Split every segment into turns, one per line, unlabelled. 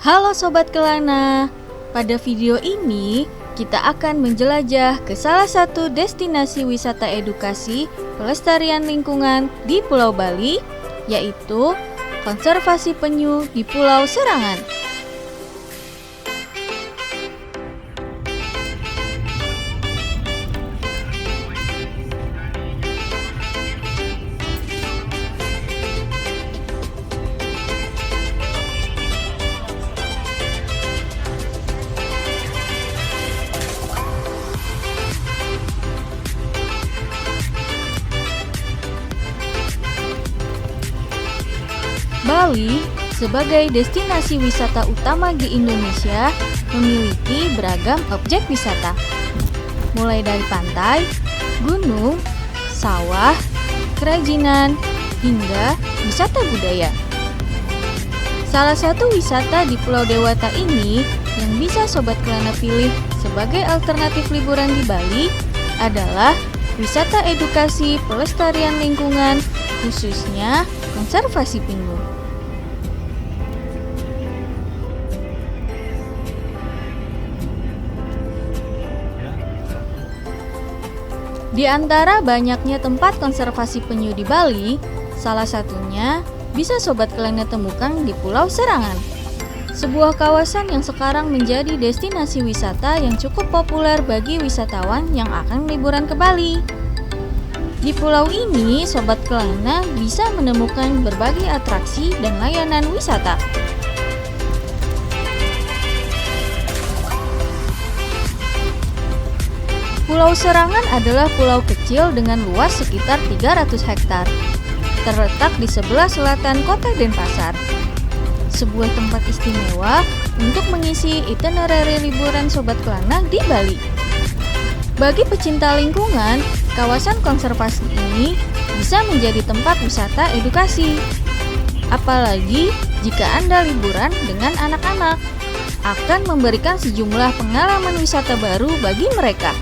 Halo Sobat Kelana, pada video ini kita akan menjelajah ke salah satu destinasi wisata edukasi pelestarian lingkungan di Pulau Bali, yaitu konservasi penyu di Pulau Serangan. Bali, sebagai destinasi wisata utama di Indonesia, memiliki beragam objek wisata. Mulai dari pantai, gunung, sawah, kerajinan, hingga wisata budaya. Salah satu wisata di Pulau Dewata ini yang bisa Sobat Kelana pilih sebagai alternatif liburan di Bali adalah wisata edukasi pelestarian lingkungan, khususnya konservasi penyu. Di antara banyaknya tempat konservasi penyu di Bali, salah satunya bisa Sobat Kelana temukan di Pulau Serangan. Sebuah kawasan yang sekarang menjadi destinasi wisata yang cukup populer bagi wisatawan yang akan liburan ke Bali. Di pulau ini, Sobat Kelana bisa menemukan berbagai atraksi dan layanan wisata. Pulau Serangan adalah pulau kecil dengan luas sekitar 300 hektar. Terletak di sebelah selatan kota Denpasar. Sebuah tempat istimewa untuk mengisi itinerary liburan Sobat Kelana di Bali. Bagi pecinta lingkungan, kawasan konservasi ini bisa menjadi tempat wisata edukasi. Apalagi jika Anda liburan dengan anak-anak, akan memberikan sejumlah pengalaman wisata baru bagi mereka.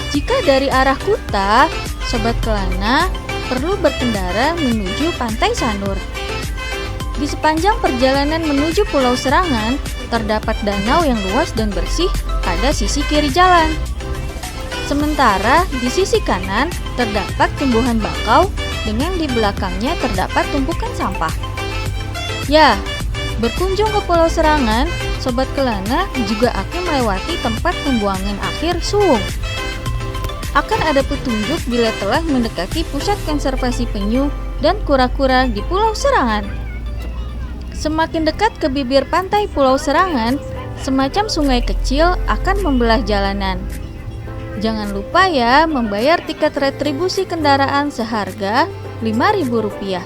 Jika dari arah Kuta, Sobat Kelana perlu berkendara menuju Pantai Sanur. Di sepanjang perjalanan menuju Pulau Serangan, terdapat danau yang luas dan bersih pada sisi kiri jalan. Sementara di sisi kanan terdapat tumbuhan bakau dengan di belakangnya terdapat tumpukan sampah. Ya, berkunjung ke Pulau Serangan, Sobat Kelana juga akan melewati tempat pembuangan akhir Suwung. Akan ada petunjuk bila telah mendekati pusat konservasi penyu dan kura-kura di Pulau Serangan. Semakin dekat ke bibir pantai Pulau Serangan, semacam sungai kecil akan membelah jalanan. Jangan lupa ya membayar tiket retribusi kendaraan seharga Rp5.000.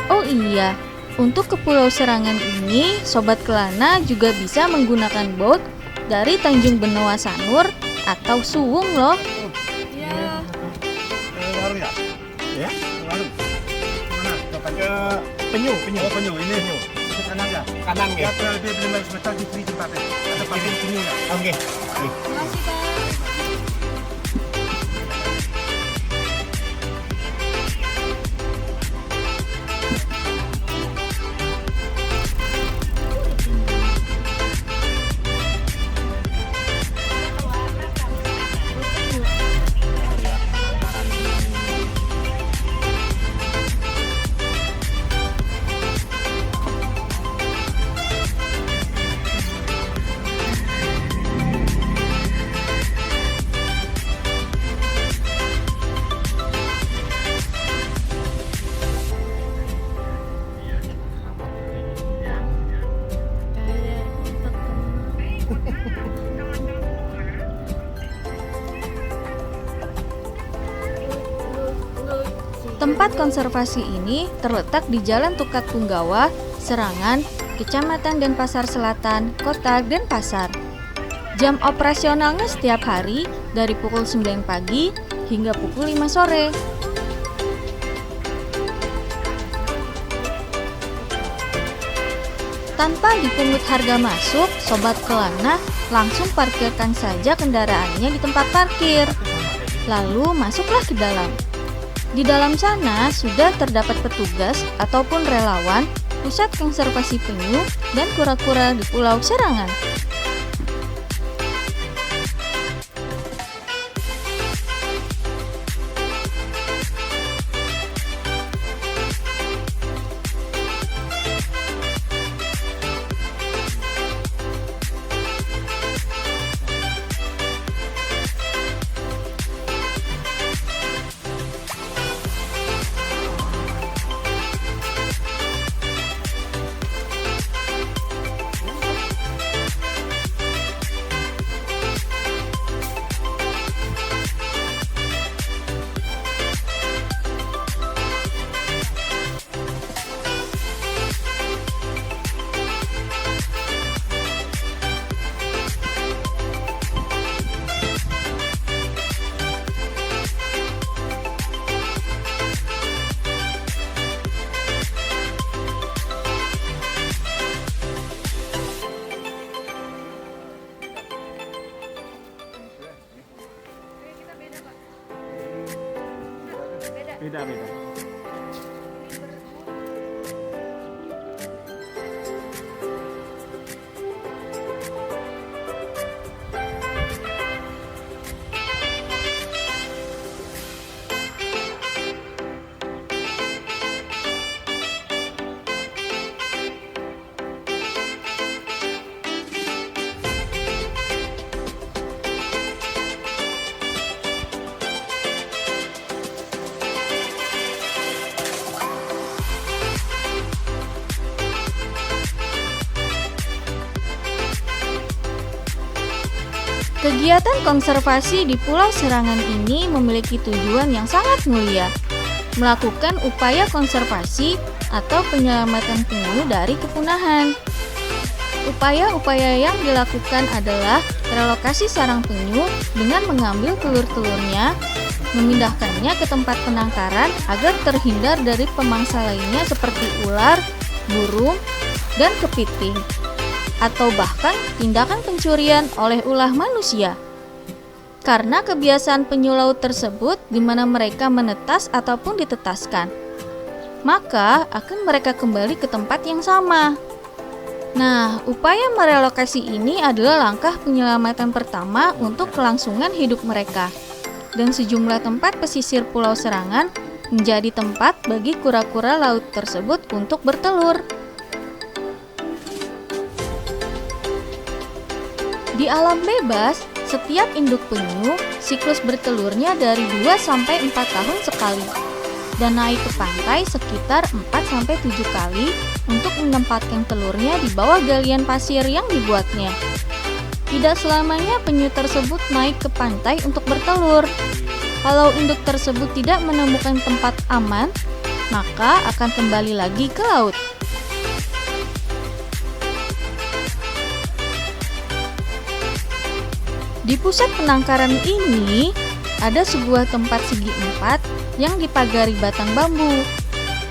Oh iya, untuk ke Pulau Serangan ini, Sobat Kelana juga bisa menggunakan boat dari Tanjung Benoa Sanur atau Suwung loh.
Iya. Warung ya? Ya? Warung. Mana? Ke penyu. Oh, penyu. Ini penyu. Ke kanan ya? Kanan ya. Ya, lebih 500 meter di sini tempatnya. Ada pasir penyu ya? Oke.
Makasih, Kak. Tempat konservasi ini terletak di Jalan Tukat Punggawa, Serangan, Kecamatan Denpasar Selatan, Kota Denpasar. Jam operasionalnya setiap hari dari pukul 9 pagi hingga pukul 5 sore. Tanpa dipungut harga masuk, Sobat Kelana langsung parkirkan saja kendaraannya di tempat parkir. Lalu masuklah ke dalam. Di dalam sana sudah terdapat petugas ataupun relawan Pusat Konservasi Penyu dan Kura-kura di Pulau Serangan.
Beda.
Kegiatan konservasi di Pulau Serangan ini memiliki tujuan yang sangat mulia, melakukan upaya konservasi atau penyelamatan penyu dari kepunahan. Upaya-upaya yang dilakukan adalah relokasi sarang penyu dengan mengambil telur-telurnya, memindahkannya ke tempat penangkaran agar terhindar dari pemangsa lainnya seperti ular, burung, dan kepiting, atau bahkan tindakan pencurian oleh ulah manusia. Karena kebiasaan penyu laut tersebut di mana mereka menetas ataupun ditetaskan, maka akan mereka kembali ke tempat yang sama. Nah, upaya merelokasi ini adalah langkah penyelamatan pertama untuk kelangsungan hidup mereka. Dan sejumlah tempat pesisir Pulau Serangan menjadi tempat bagi kura-kura laut tersebut untuk bertelur. Di alam bebas, setiap induk penyu siklus bertelurnya dari 2-4 tahun sekali dan naik ke pantai sekitar 4-7 kali untuk menempatkan telurnya di bawah galian pasir yang dibuatnya. Tidak selamanya penyu tersebut naik ke pantai untuk bertelur. Kalau induk tersebut tidak menemukan tempat aman, maka akan kembali lagi ke laut. Di pusat penangkaran ini, ada sebuah tempat segi empat yang dipagari batang bambu.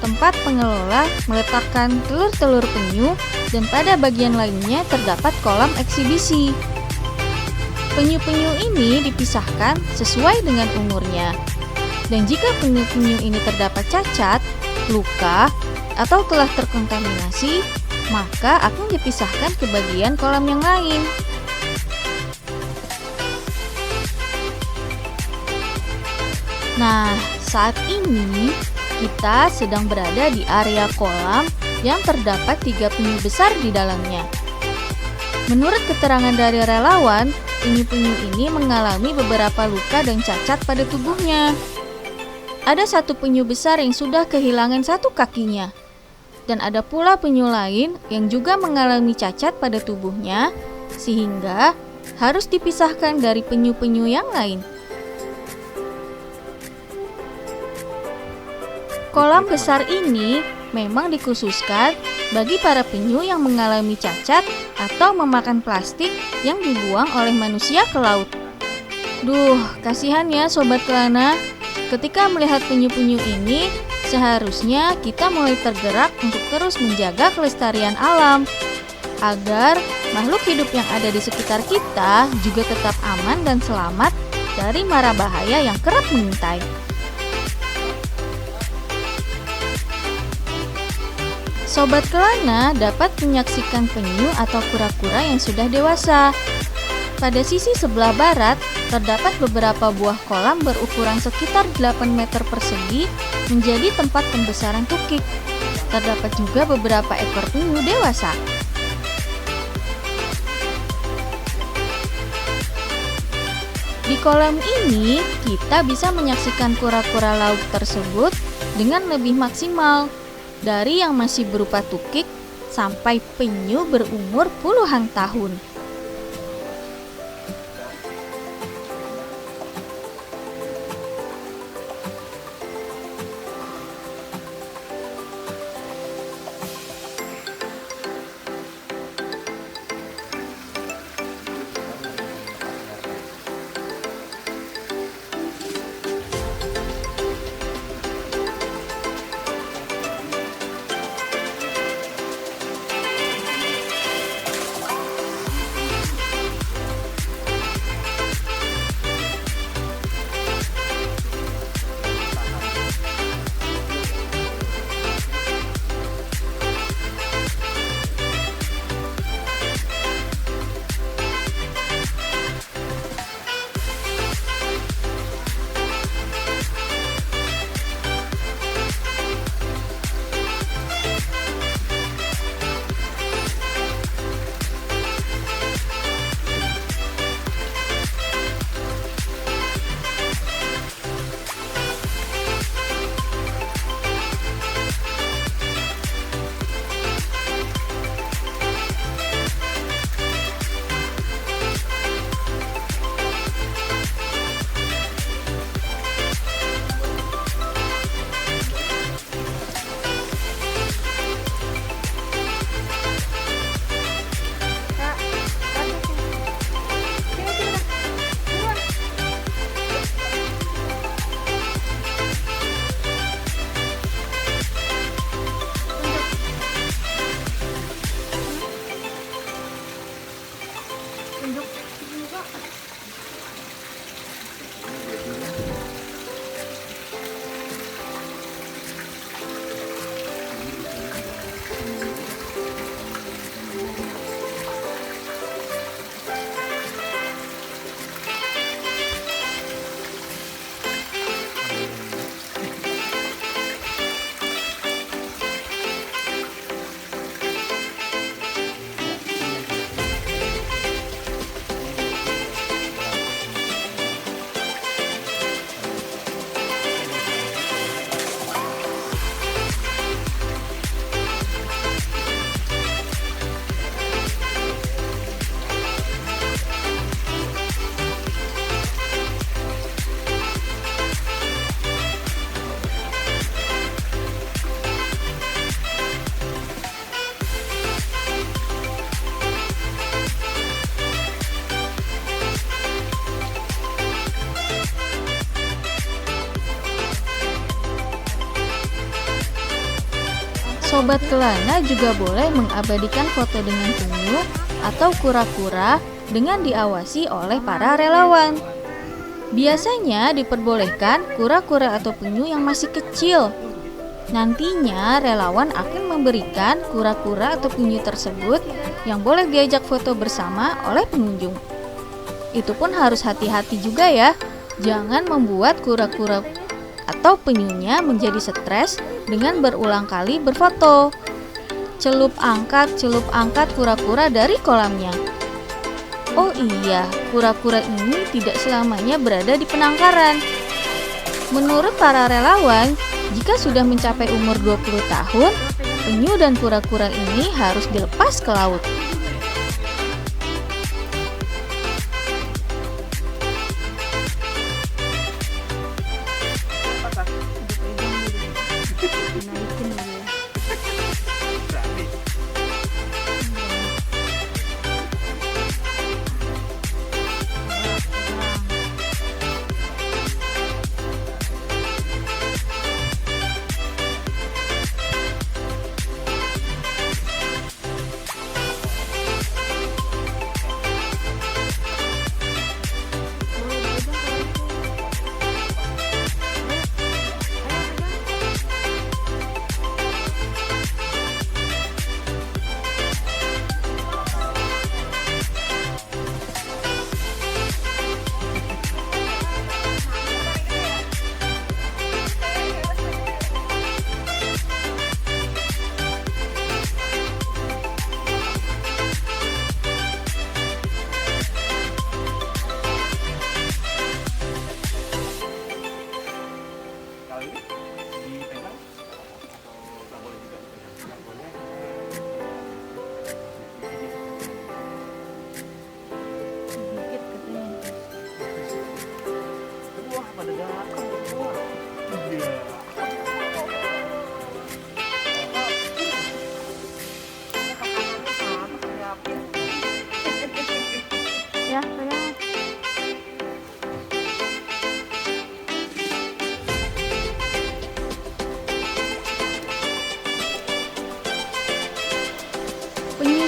Tempat pengelola meletakkan telur-telur penyu dan pada bagian lainnya terdapat kolam eksibisi. Penyu-penyu ini dipisahkan sesuai dengan umurnya. Dan jika penyu-penyu ini terdapat cacat, luka, atau telah terkontaminasi, maka akan dipisahkan ke bagian kolam yang lain. Nah, saat ini kita sedang berada di area kolam yang terdapat 3 penyu besar di dalamnya. Menurut keterangan dari relawan, penyu-penyu ini mengalami beberapa luka dan cacat pada tubuhnya. Ada 1 penyu besar yang sudah kehilangan 1 kakinya. Dan ada pula penyu lain yang juga mengalami cacat pada tubuhnya, sehingga harus dipisahkan dari penyu-penyu yang lain. Kolam besar ini memang dikhususkan bagi para penyu yang mengalami cacat atau memakan plastik yang dibuang oleh manusia ke laut. Duh, kasihan ya Sobat Kelana. Ketika melihat penyu-penyu ini, seharusnya kita mulai tergerak untuk terus menjaga kelestarian alam, agar makhluk hidup yang ada di sekitar kita juga tetap aman dan selamat dari mara bahaya yang kerap mengintai. Sobat Kelana dapat menyaksikan penyu atau kura-kura yang sudah dewasa. Pada sisi sebelah barat, terdapat beberapa buah kolam berukuran sekitar 8 meter persegi menjadi tempat pembesaran tukik. Terdapat juga beberapa ekor penyu dewasa. Di kolam ini, kita bisa menyaksikan kura-kura laut tersebut dengan lebih maksimal, dari yang masih berupa tukik sampai penyu berumur puluhan tahun. Sobat Kelana juga boleh mengabadikan foto dengan penyu atau kura-kura dengan diawasi oleh para relawan. Biasanya diperbolehkan kura-kura atau penyu yang masih kecil. Nantinya relawan akan memberikan kura-kura atau penyu tersebut yang boleh diajak foto bersama oleh pengunjung. Itu pun harus hati-hati juga ya. Jangan membuat kura-kura atau penyunya menjadi stres dengan berulang kali berfoto. Celup angkat kura-kura dari kolamnya. Oh iya, kura-kura ini tidak selamanya berada di penangkaran. Menurut para relawan, jika sudah mencapai umur 20 tahun, penyu dan kura-kura ini harus dilepas ke laut.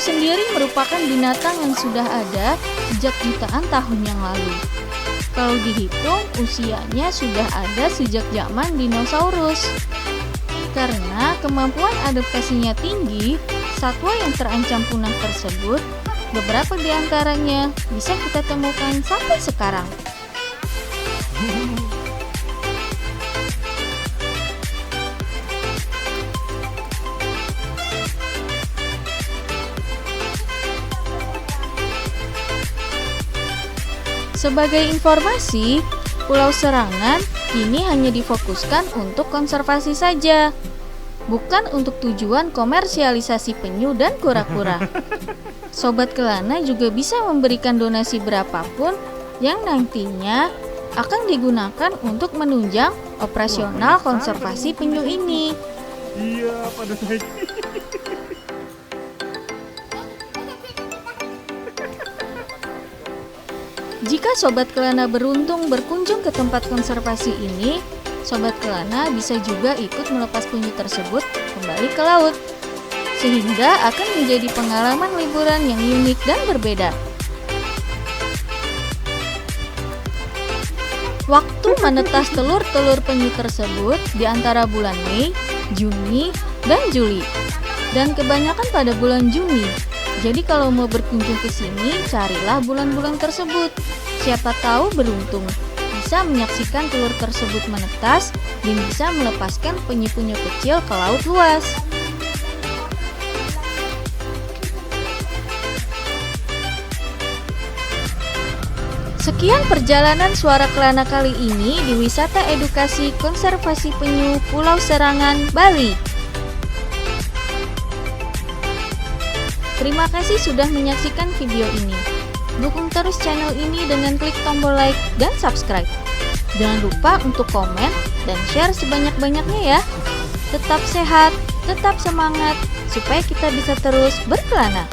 sendiri merupakan binatang yang sudah ada sejak jutaan tahun yang lalu. Kalau dihitung, usianya sudah ada sejak zaman dinosaurus. Karena kemampuan adaptasinya tinggi, satwa yang terancam punah tersebut, beberapa di antaranya bisa kita temukan sampai sekarang. Sebagai informasi, Pulau Serangan kini hanya difokuskan untuk konservasi saja, bukan untuk tujuan komersialisasi penyu dan kura-kura. Sobat Kelana juga bisa memberikan donasi berapapun yang nantinya akan digunakan untuk menunjang operasional konservasi penyu ini.
Iya, pada saya.
Jika Sobat Kelana beruntung berkunjung ke tempat konservasi ini, Sobat Kelana bisa juga ikut melepas penyu tersebut kembali ke laut, sehingga akan menjadi pengalaman liburan yang unik dan berbeda. Waktu menetas telur-telur penyu tersebut di antara bulan Mei, Juni, dan Juli, dan kebanyakan pada bulan Juni. Jadi kalau mau berkunjung ke sini, carilah bulan-bulan tersebut. Siapa tahu beruntung, bisa menyaksikan telur tersebut menetas dan bisa melepaskan penyu-penyu kecil ke laut luas. Sekian perjalanan Suara Kelana kali ini di Wisata Edukasi Konservasi Penyu Pulau Serangan, Bali. Terima kasih sudah menyaksikan video ini. Dukung terus channel ini dengan klik tombol like dan subscribe. Jangan lupa untuk komen dan share sebanyak-banyaknya ya. Tetap sehat, tetap semangat, supaya kita bisa terus berkelana.